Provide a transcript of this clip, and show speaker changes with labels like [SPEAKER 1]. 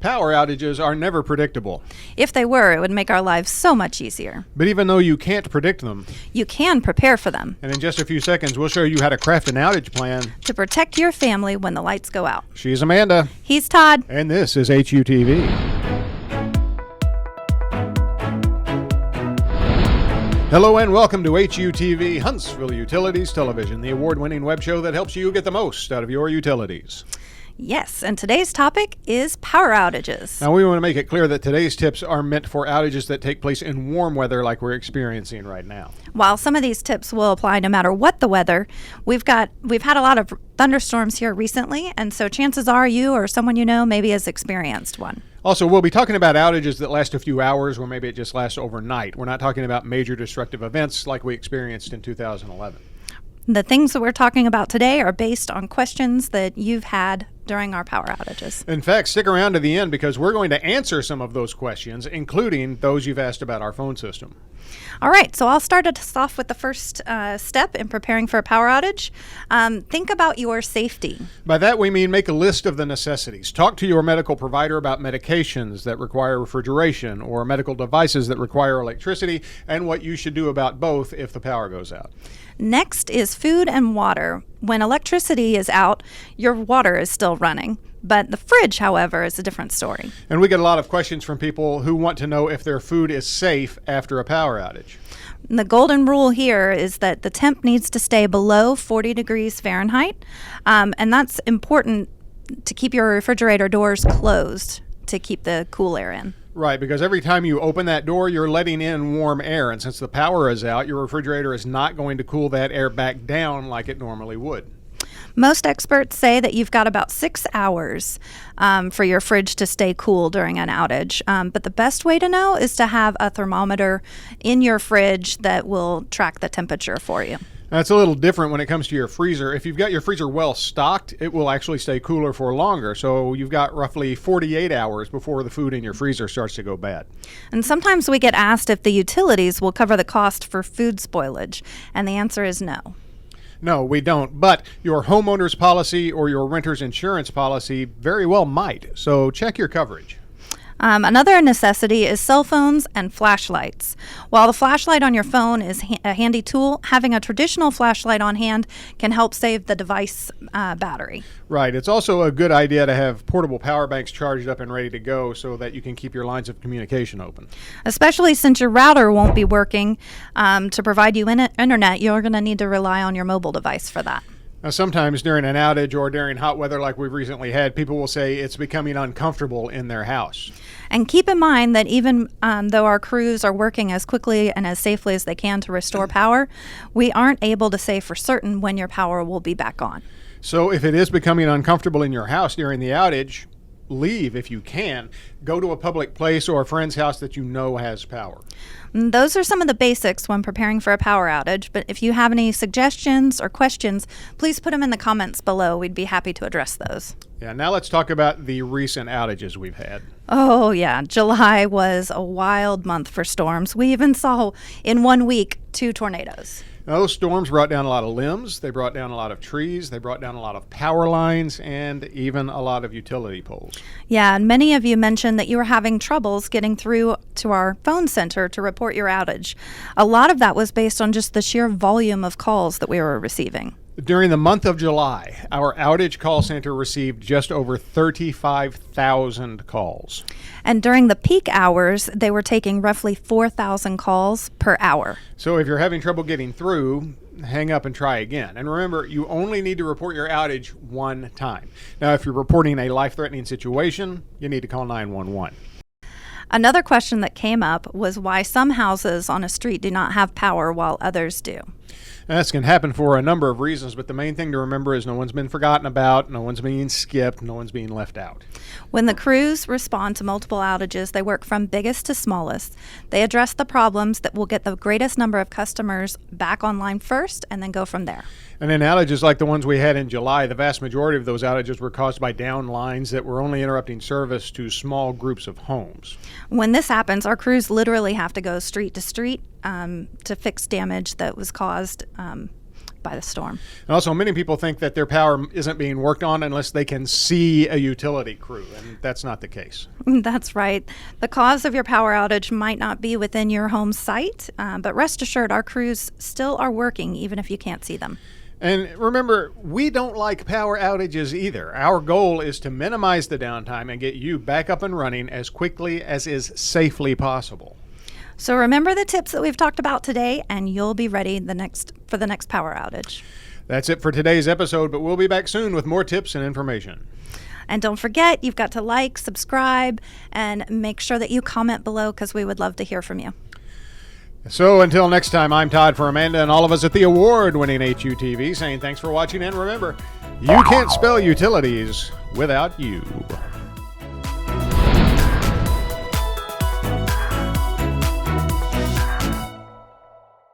[SPEAKER 1] Power outages are never predictable.
[SPEAKER 2] If they were, it would make our lives so much easier.
[SPEAKER 1] But even though you can't predict them,
[SPEAKER 2] you can prepare for them.
[SPEAKER 1] And in just a few seconds, we'll show you how to craft an outage plan
[SPEAKER 2] to protect your family when the lights go out.
[SPEAKER 1] She's Amanda.
[SPEAKER 2] He's Todd.
[SPEAKER 1] And this is HUTV. Hello and welcome to HUTV, Huntsville Utilities Television, the award-winning web show that helps you get the most out of your utilities.
[SPEAKER 2] Yes, and today's topic is power outages.
[SPEAKER 1] Now, we want to make it clear that today's tips are meant for outages that take place in warm weather like we're experiencing right now.
[SPEAKER 2] While some of these tips will apply no matter what the weather, we've had a lot of thunderstorms here recently, and so chances are you or someone you know maybe has experienced one.
[SPEAKER 1] Also, we'll be talking about outages that last a few hours, or maybe it just lasts overnight. We're not talking about major destructive events like we experienced in 2011.
[SPEAKER 2] The things that we're talking about today are based on questions that you've had during our power outages.
[SPEAKER 1] In fact, stick around to the end because we're going to answer some of those questions, including those you've asked about our phone system.
[SPEAKER 2] All right, so I'll start us off with the first step in preparing for a power outage. Think about your safety.
[SPEAKER 1] By that we mean make a list of the necessities. Talk to your medical provider about medications that require refrigeration or medical devices that require electricity and what you should do about both if the power goes out.
[SPEAKER 2] Next is food and water. When electricity is out, your water is still running. But the fridge, however, is a different story.
[SPEAKER 1] And we get a lot of questions from people who want to know if their food is safe after a power outage.
[SPEAKER 2] And the golden rule here is that the temp needs to stay below 40 degrees Fahrenheit. And that's important to keep your refrigerator doors closed to keep the cool air in.
[SPEAKER 1] Right, because every time you open that door, you're letting in warm air. And since the power is out, your refrigerator is not going to cool that air back down like it normally would.
[SPEAKER 2] Most experts say that you've got about 6 hours for your fridge to stay cool during an outage. But the best way to know is to have a thermometer in your fridge that will track the temperature for you.
[SPEAKER 1] That's a little different when it comes to your freezer. If you've got your freezer well stocked, it will actually stay cooler for longer. So you've got roughly 48 hours before the food in your freezer starts to go bad.
[SPEAKER 2] And sometimes we get asked if the utilities will cover the cost for food spoilage. And the answer is no.
[SPEAKER 1] No, we don't. But your homeowner's policy or your renter's insurance policy very well might. So check your coverage.
[SPEAKER 2] Another necessity is cell phones and flashlights. While the flashlight on your phone is a handy tool, having a traditional flashlight on hand can help save the device battery.
[SPEAKER 1] Right. It's also a good idea to have portable power banks charged up and ready to go so that you can keep your lines of communication open.
[SPEAKER 2] Especially since your router won't be working to provide you internet, you're going to need to rely on your mobile device for that.
[SPEAKER 1] Now, sometimes during an outage or during hot weather like we've recently had, people will say it's becoming uncomfortable in their house.
[SPEAKER 2] And keep in mind that even though our crews are working as quickly and as safely as they can to restore power, we aren't able to say for certain when your power will be back on.
[SPEAKER 1] So if it is becoming uncomfortable in your house during the outage, leave if you can. Go to a public place or a friend's house that you know has power.
[SPEAKER 2] Those are some of the basics when preparing for a power outage, but if you have any suggestions or questions, please put them in the comments below. We'd be happy to address those.
[SPEAKER 1] Yeah, now let's talk about the recent outages we've had.
[SPEAKER 2] Oh yeah, July was a wild month for storms. We even saw in 1 week 2 tornadoes.
[SPEAKER 1] Now, those storms brought down a lot of limbs, they brought down a lot of trees, they brought down a lot of power lines, and even a lot of utility poles.
[SPEAKER 2] Yeah, and many of you mentioned that you were having troubles getting through to our phone center to report your outage. A lot of that was based on just the sheer volume of calls that we were receiving.
[SPEAKER 1] During the month of July, our outage call center received just over 35,000 calls.
[SPEAKER 2] And during the peak hours, they were taking roughly 4,000 calls per hour.
[SPEAKER 1] So if you're having trouble getting through, hang up and try again. And remember, you only need to report your outage one time. Now, if you're reporting a life-threatening situation, you need to call 911.
[SPEAKER 2] Another question that came up was why some houses on a street do not have power while others do.
[SPEAKER 1] Now, this can happen for a number of reasons, but the main thing to remember is no one's been forgotten about, no one's being skipped, no one's being left out.
[SPEAKER 2] When the crews respond to multiple outages, they work from biggest to smallest. They address the problems that will get the greatest number of customers back online first and then go from there.
[SPEAKER 1] And in outages like the ones we had in July, the vast majority of those outages were caused by down lines that were only interrupting service to small groups of homes.
[SPEAKER 2] When this happens, our crews literally have to go street to street to fix damage that was caused by the storm.
[SPEAKER 1] And also, many people think that their power isn't being worked on unless they can see a utility crew, and that's not the case.
[SPEAKER 2] That's right. The cause of your power outage might not be within your home site, but rest assured our crews still are working even if you can't see them.
[SPEAKER 1] And remember, we don't like power outages either. Our goal is to minimize the downtime and get you back up and running as quickly as is safely possible.
[SPEAKER 2] So remember the tips that we've talked about today, and you'll be ready for the next power outage.
[SPEAKER 1] That's it for today's episode, but we'll be back soon with more tips and information.
[SPEAKER 2] And don't forget, you've got to like, subscribe, and make sure that you comment below because we would love to hear from you.
[SPEAKER 1] So until next time, I'm Todd for Amanda and all of us at the award-winning HUTV saying thanks for watching, and remember, you can't spell utilities without you.